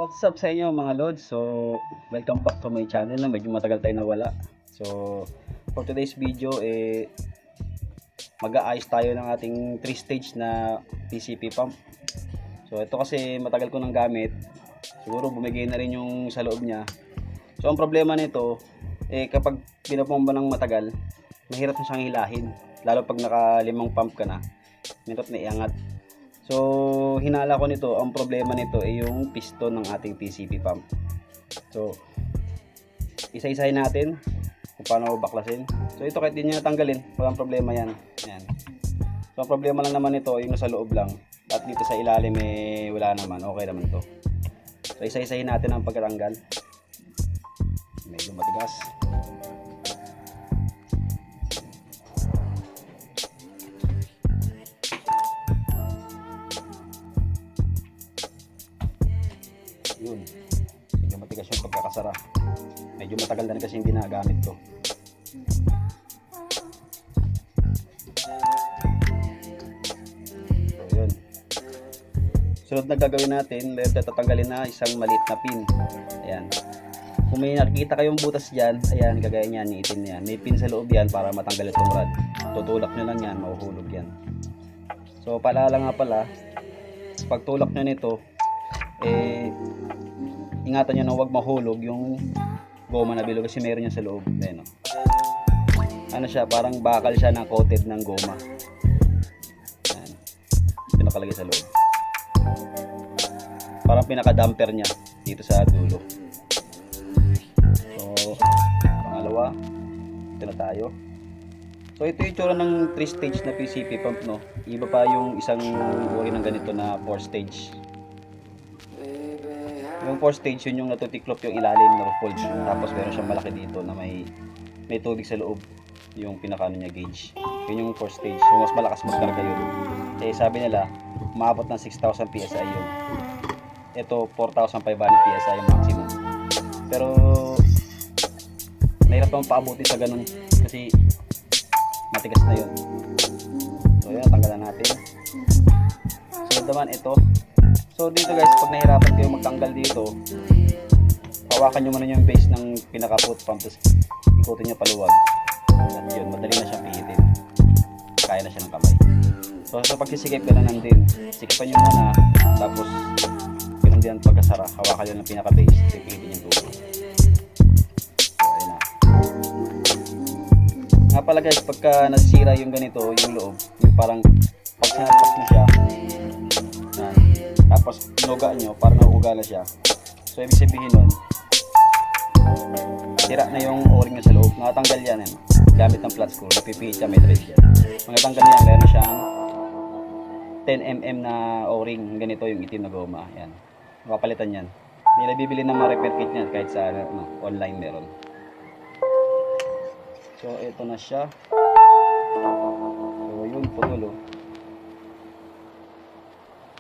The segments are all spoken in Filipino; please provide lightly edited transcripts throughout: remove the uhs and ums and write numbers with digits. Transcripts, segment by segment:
What's up sa inyo mga lods? So, welcome back to my channel na medyo matagal tayo nawala. So, for today's video, mag-aayos tayo ng ating 3-stage na PCP pump. So, ito kasi matagal ko nang gamit. Siguro bumigay na rin yung sa loob niya. So, ang problema nito, kapag pinapomba ng matagal, mahirap na siyang hilahin. Lalo pag naka-5 pump ka na, mahirap na iangat. So, hinala ko nito, ang problema nito ay yung piston ng ating PCP pump. So, isa-isahin natin kung paano baklasin. So, ito kahit di nyo natanggalin, walang problema yan. Yan. So, ang problema lang naman nito, yung nasa loob lang. At dito sa ilalim, wala naman. Okay naman to. So, isa-isahin natin ang pagkatanggal. Medyo matigas. Yun, medyo matigas yung pagkakasara. Medyo matagal na rin kasi hindi nagamit to. So yun, sunod na gagawin natin, meron tatanggalin na isang maliit na pin. Ayan, kung may nakikita kayong butas dyan, ayan, gagawin yan, iitin yan. May pin sa loob yan para matanggal itong rod. Tutulak nyo lang yan, mahuhulog yan. So paalala nga pala, pag tulak nyo nito, ingatan nyo na huwag mahulog yung goma na bilog kasi meron yan sa loob. Ayan, no? Ano siya, parang bakal siya na coated ng goma. Ayan, pinakalagay sa loob. Parang pinaka-damper niya dito sa dulo. So, pangalawa, ito na tayo. So, ito yung itsura ng 3-stage na PCP pump, no? Iba pa yung isang uri ng ganito na 4-stage. Yung 4-stage, yun yung natutiklop yung ilalim na fold. Tapos meron siyang malaki dito na may tubig sa loob. Yung pinakano niya gauge. Yun yung 4-stage. So mas malakas magkarga yun. Kasi sabi nila, maabot ng 6,000 PSI yun. Ito, 4,500 PSI yung maximum. Pero, mahirap pang paabuti sa ganun. Kasi, matigas na yun. So yun, tanggalan natin. Sunod naman ito. So dito guys, pag nahirapan kayo magtanggal dito, hawakan nyo muna yung base ng pinaka-foot pump, tapos ikutin nyo paluwag. At yun, madali na siyang pihitin. Kaya na siya ng kamay. So sa pagsisikip, ganoon din. Sikipan nyo muna, tapos ganoon din ang pagkasara. Hawakan nyo ng pinaka-base, tapos pihitin yung tubo. So ayun na. Nga pala guys, pagka nasisira yung ganito, yung loob, yung parang pag sinalpak mo siya, tapos inuga nyo, parang nauuga na siya. So ibig sabihin nun, sira na yung o-ring nyo sa loob. Nakatanggal yan gamit ng flat screw, napipihit siya, may thread yan. Mga tanggal yan, meron siyang 10mm na o-ring. Ganito yung itim na goma. Yan, mapapalitan yan. Hindi na bibili ng mga repair kit yan kahit sa online meron. So ito na siya. So yun, putol.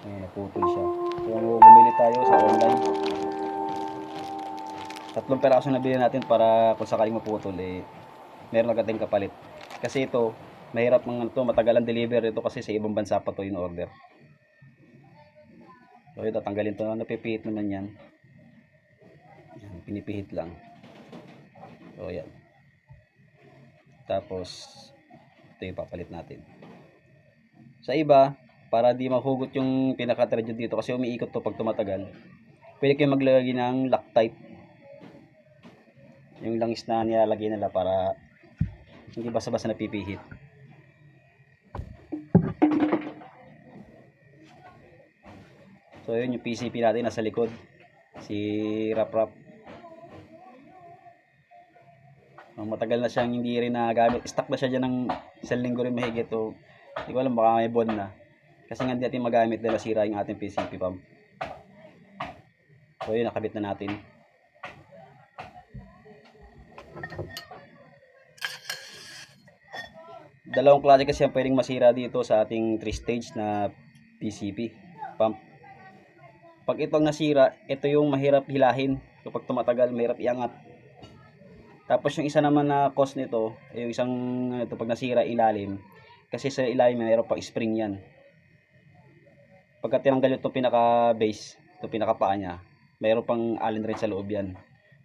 Ayan, naputol siya. So bumili tayo sa online. 3 peraso na bilhin natin para kung sakaling maputol, meron agad tayong kapalit. Kasi ito, mahirap matagal ang deliver ito kasi sa ibang bansa pa to in order. So ito, tatanggalin to. Napipihit naman yan. Ayan, pinipihit lang. So ayan. Tapos ito yung papalit natin. Sa iba, para di mahugot yung pinaka-thread dito kasi umiikot to pag tumatagal, pwede kayo maglagay ng Loctite. Yung langis na nilalagay nila para hindi basta-basta napipihit. So yun yung PCP natin nasa likod, si Rap. Matagal na siyang hindi rin nagamit. Stuck na siya dyan ng 1 linggo rin mahigit. So hindi ko alam, baka may bond na. Kasi nga hindi natin magamit dahil nasira yung ating PCP pump. So yun, nakabit na natin. Dalawang klase kasi ang pwedeng masira dito sa ating 3-stage na PCP pump. Pag itong nasira, ito yung mahirap hilahin. Kapag tumatagal, mahirap iangat. Tapos yung isa naman na cause nito, yung isang ito pag nasira ilalim. Kasi sa ilalim mayroon pa spring yan. Pagka tinanggal ito pinaka base, ito pinaka paa niya, mayroon pang allen wrench sa loob yan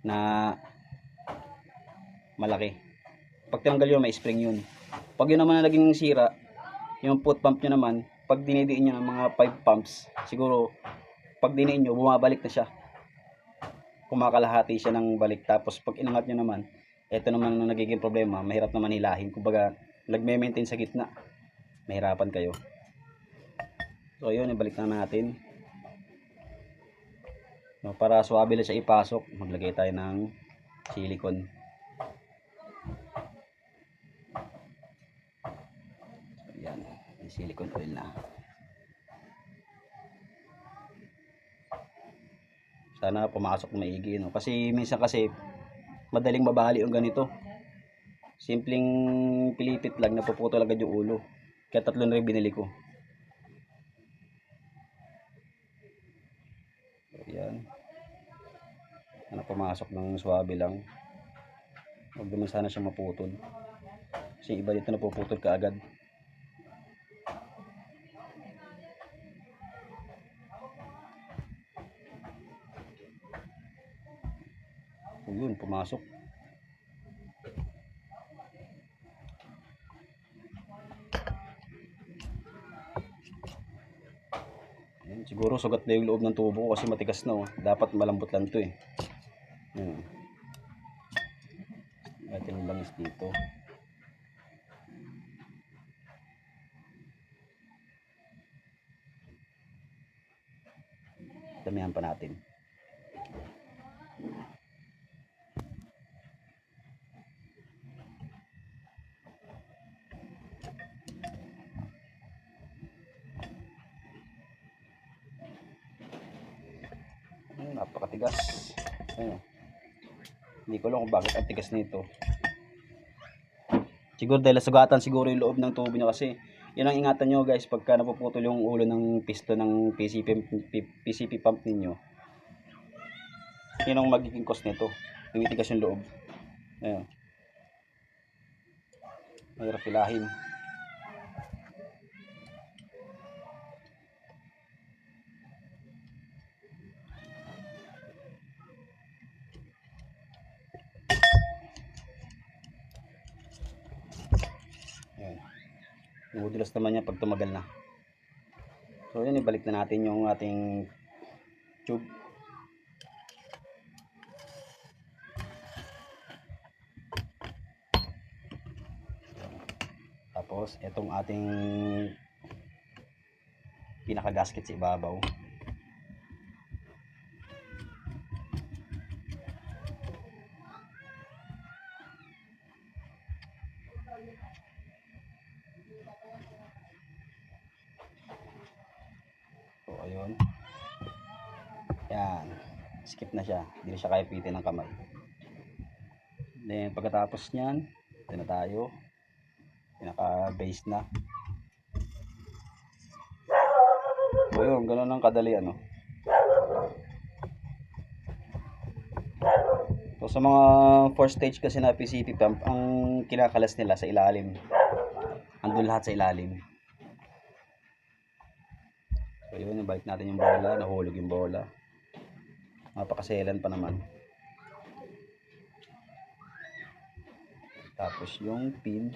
na malaki. Pag tinanggal yun, may spring yun. Pag yun naman na naging sira, yung foot pump nyo naman, pag dinidiin nyo ng mga 5 pumps, siguro pag diniin nyo, bumabalik na siya. Kumakalahati siya ng balik. Tapos pag inangat nyo naman, ito naman ang nagiging problema, mahirap naman hilahin. Kumbaga, nagme-maintain sa gitna, mahirapan kayo. So yun, ibalik na natin. So, para suwabe lang siya ipasok, maglagay tayo ng silicone. Yan, may silicone oil na. Sana pumasok maigi, no? Kasi minsan kasi madaling mabali yung ganito. Simpleng pilipit lang, napuputol agad yung ulo. Kaya 3 na rin binili ko. Ayan. Sana pumasok ng swabe lang. Huwag naman sana siya maputol. Kasi iba dito napuputol ka agad. O yun, pumasok. Ayan, siguro sugat na yung loob ng tubo kasi matigas na. Oh. Dapat malambot lang to eh. Ayan. Natin yung langis dito. Damihan pa natin. Napakatigas. Ayun. Hindi ko alam kung bakit ang tigas nito. Siguro dahil sugatan siguro yung loob ng tubo nyo kasi yun ang ingatan nyo guys pagka napuputol yung ulo ng piston ng PCP pump ninyo. Yun ang magiging cause nito. Tumitigas yung loob. Ayun. Mahirap hilahin. Madulas naman niya pag tumagal na. So yun, ibalik na natin yung ating tube. Tapos itong ating pinaka gasket sa ibabaw. So ayun. Yan. Skip na siya. Hindi na siya kaya pitin ng kamay. Then pagkatapos niyan, ito na tayo. Pinaka base na. So yun, ganun ang kadali ano. So sa mga 4 stage kasi na PCP pump, ang kinakalas nila sa ilalim. Andun lahat sa ilalim. So yun, balik natin yung bola, nahulog yung bola. Napakaselan pa naman. Tapos yung pin.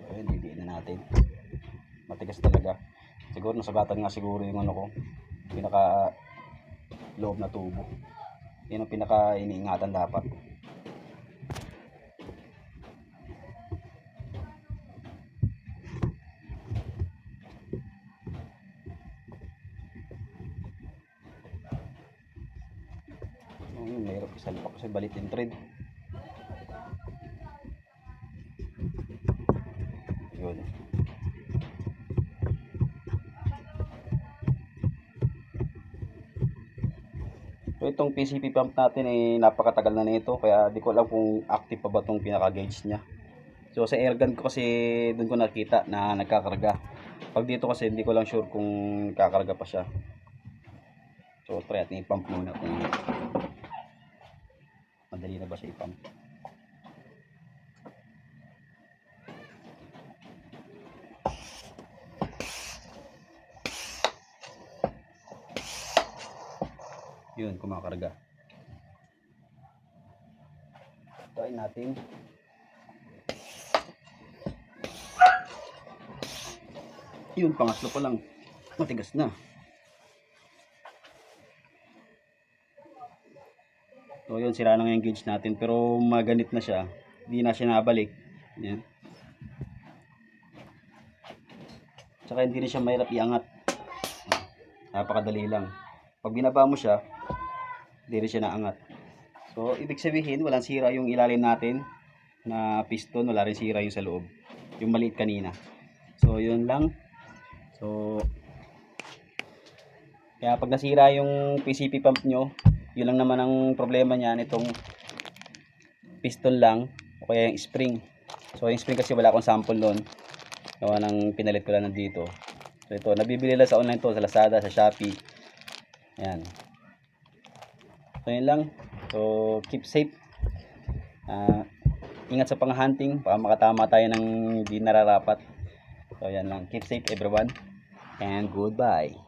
So yun, didiin na natin. Matigas talaga. Siguro nasagatan nga siguro yung ano ko. Pinaka loob na tubo. Yan ang pinaka iniingatan dapat. Mayroon isalpak kasi balit yung thread. Yun. So itong PCP pump natin ay napakatagal na nito kaya di ko alam kung active pa ba itong pinaka gauge niya. So sa airgun ko kasi doon ko nakita na nagkakarga. Pag dito kasi hindi ko lang sure kung kakarga pa siya. So try natin i-pump muna kung madali na ba siya i-pump. Yun, kumakarga. Try natin. Yun, pangatlo pa lang. Matigas na. So yun, sira na yung gauge natin. Pero maganit na siya. Hindi na siya nabalik. Yan. Tsaka hindi rin siya mahirap iangat. Napakadali lang. Pag binaba mo siya, hindi rin siya naangat. So ibig sabihin, walang sira yung ilalim natin na piston. Wala rin sira yung sa loob. Yung maliit kanina. So yun lang. So kaya pag nasira yung PCP pump nyo, yun lang naman ang problema niya nitong piston lang o kaya yung spring. So yung spring kasi wala akong sample doon. Gawa ng pinalit ko lang nandito. So ito, nabibili lang sa online to, sa Lazada, sa Shopee. Ayan. So yun lang. So keep safe. Ingat sa pang-hunting, baka makatama tayo ng hindi nararapat. So yan lang. Keep safe everyone. And goodbye.